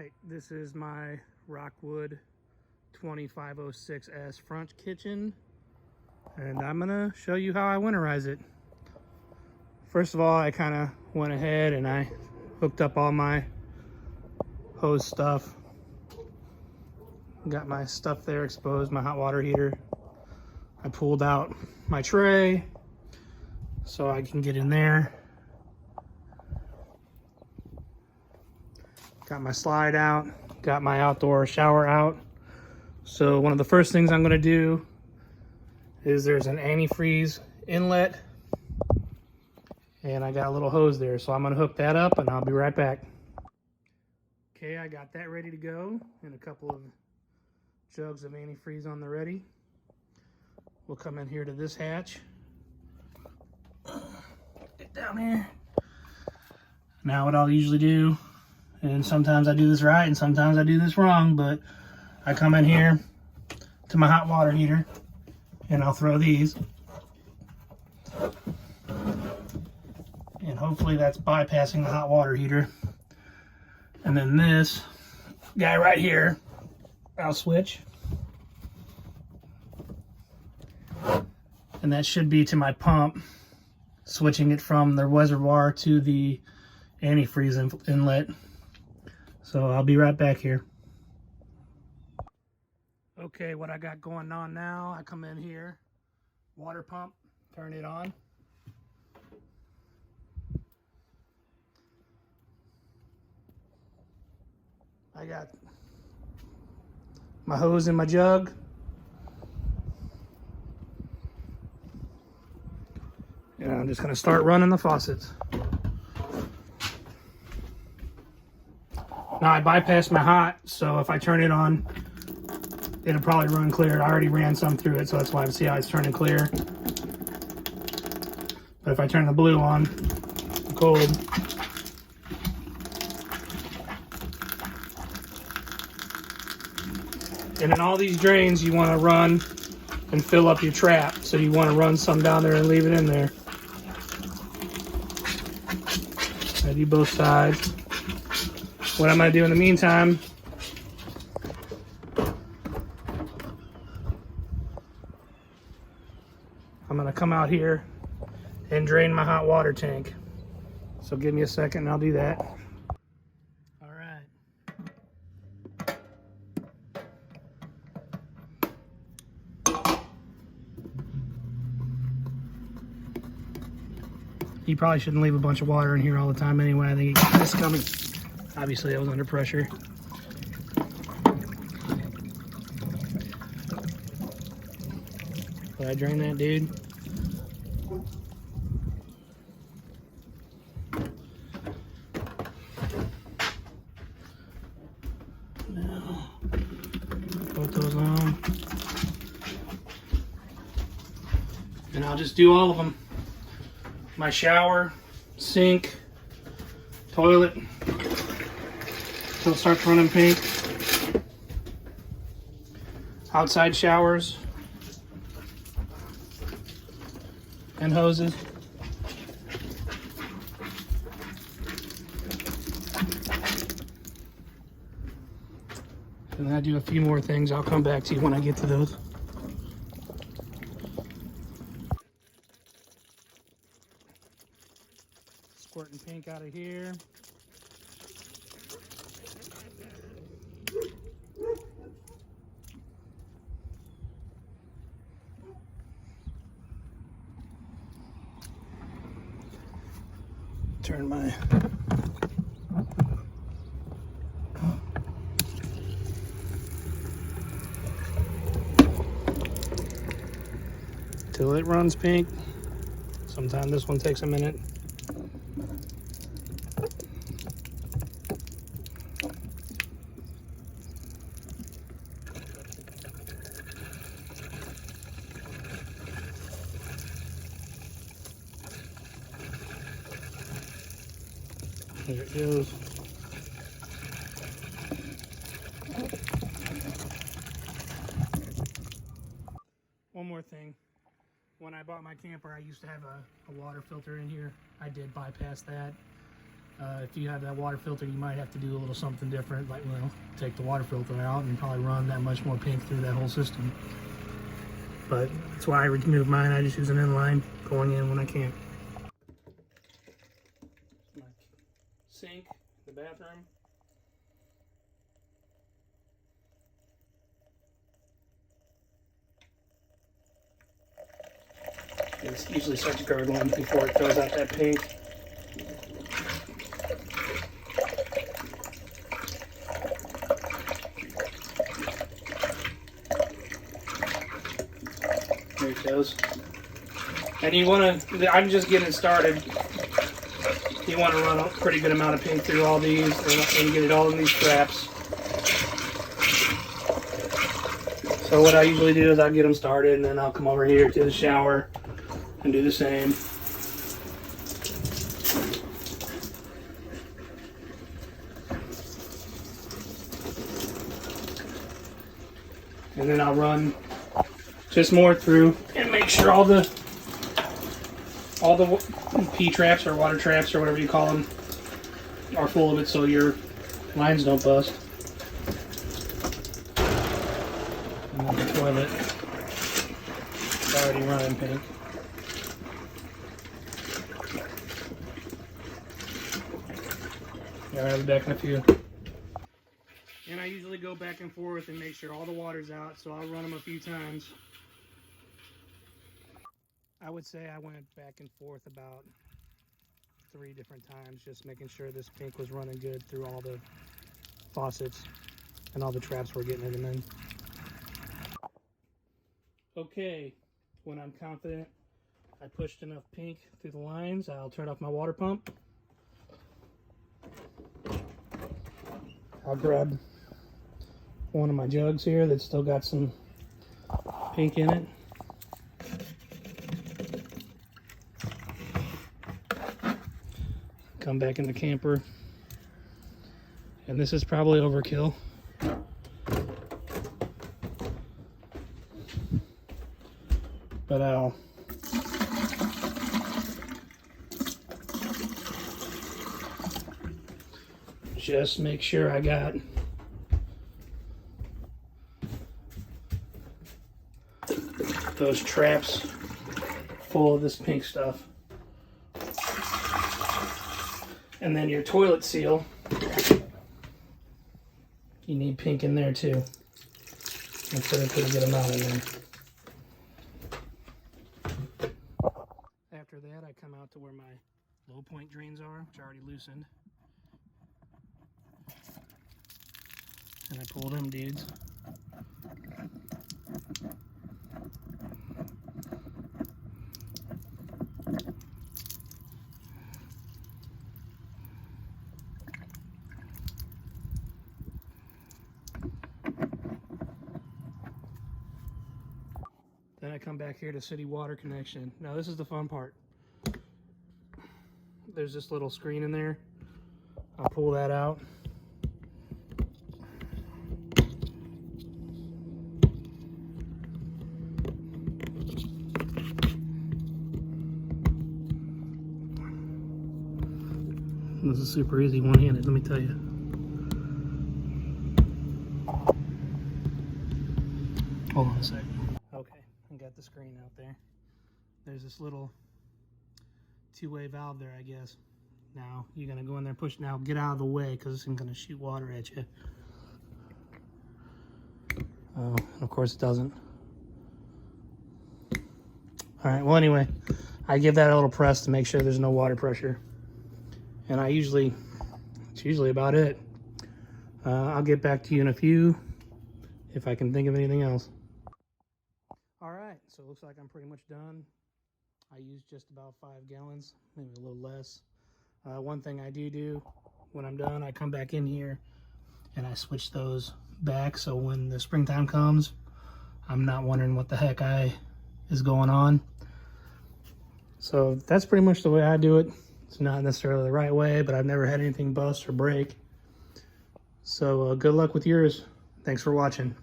right, this is my Rockwood 2506S front kitchen, and I'm gonna show you how I winterize it. First of all, I kind of went ahead and I hooked up all my hose stuff. Got my stuff there exposed, my hot water heater. I pulled out my tray so I can get in there. Got my slide out, got my outdoor shower out. So one of the first things I'm gonna do is there's an antifreeze inlet and I got a little hose there. So I'm gonna hook that up and I'll be right back. Okay, I got that ready to go and a couple of jugs of antifreeze on the ready. We'll come in here to this hatch. Get down here. Now what I'll usually do, and sometimes I do this right and sometimes I do this wrong, but I come in here to my hot water heater and I'll throw these. And hopefully that's bypassing the hot water heater. And then this guy right here, I'll switch. And that should be to my pump, switching it from the reservoir to the antifreeze inlet. So I'll be right back here. Okay, what I got going on now, I come in here, water pump, turn it on. I got my hose in my jug. And I'm just gonna start running the faucets. Now I bypassed my hot, so if I turn it on, it'll probably run clear. I already ran some through it, so that's why I see how it's turning clear. But if I turn the blue on, cold. And in all these drains, you want to run and fill up your trap. So you want to run some down there and leave it in there. I do both sides. What I'm going to do in the meantime, I'm going to come out here and drain my hot water tank. So give me a second and I'll do that. All right. You probably shouldn't leave a bunch of water in here all the time anyway. I think it's coming. Obviously, I was under pressure. Did I drain that, dude? Now, put those on. And I'll just do all of them. My shower, sink, toilet, till it starts running pink. Outside showers and hoses. And then I do a few more things. I'll come back to you when I get to those. Squirting pink out of here. Turn my till it runs pink. Sometimes this one takes a minute. There it goes. One more thing. When I bought my camper, I used to have a water filter in here. I did bypass that. If you have that water filter, you might have to do a little something different, like, well, take the water filter out and probably run that much more pink through that whole system. But that's why I remove mine. I just use an inline going in when I can. My sink, the bathroom. It usually starts gurgling before it throws out that pink. There it goes. And you want to, I'm just getting started. You want to run a pretty good amount of pink through all these and get it all in these traps. So what I usually do is I'll get them started and then I'll come over here to the shower and do the same. And then I'll run just more through and make sure all the P traps or water traps or whatever you call them are full of it so your lines don't bust. And then the toilet is already running pink. Yeah, I'll be back in a few. And I usually go back and forth and make sure all the water's out, so I'll run them a few times. I would say I went back and forth about 3 different times, just making sure this pink was running good through all the faucets and all the traps we're getting them in. Okay, when I'm confident I pushed enough pink through the lines, I'll turn off my water pump. I'll grab one of my jugs here that's still got some pink in it. Come back in the camper. And this is probably overkill. But I'll just make sure I got those traps full of this pink stuff. And then your toilet seal, you need pink in there too. Make sure they put a good amount in there. After that, I come out to where my low point drains are, which are already loosened. And I pull them dudes. Then I come back here to city water connection. Now this is the fun part. There's this little screen in there. I'll pull that out. This is super easy one-handed, let me tell you. Hold on a second. Okay, I got the screen out there. There's this little two-way valve there, I guess. Now, you're gonna go in there and push. Now, get out of the way, because it's gonna shoot water at you. Oh, of course it doesn't. All right, well anyway, I give that a little press to make sure there's no water pressure. And it's usually about it. I'll get back to you in a few if I can think of anything else. All right, so it looks like I'm pretty much done. I used just about 5 gallons, maybe a little less. One thing I do when I'm done, I come back in here and I switch those back so when the springtime comes, I'm not wondering what the heck is going on. So that's pretty much the way I do it. It's not necessarily the right way, but I've never had anything bust or break. So good luck with yours. Thanks for watching.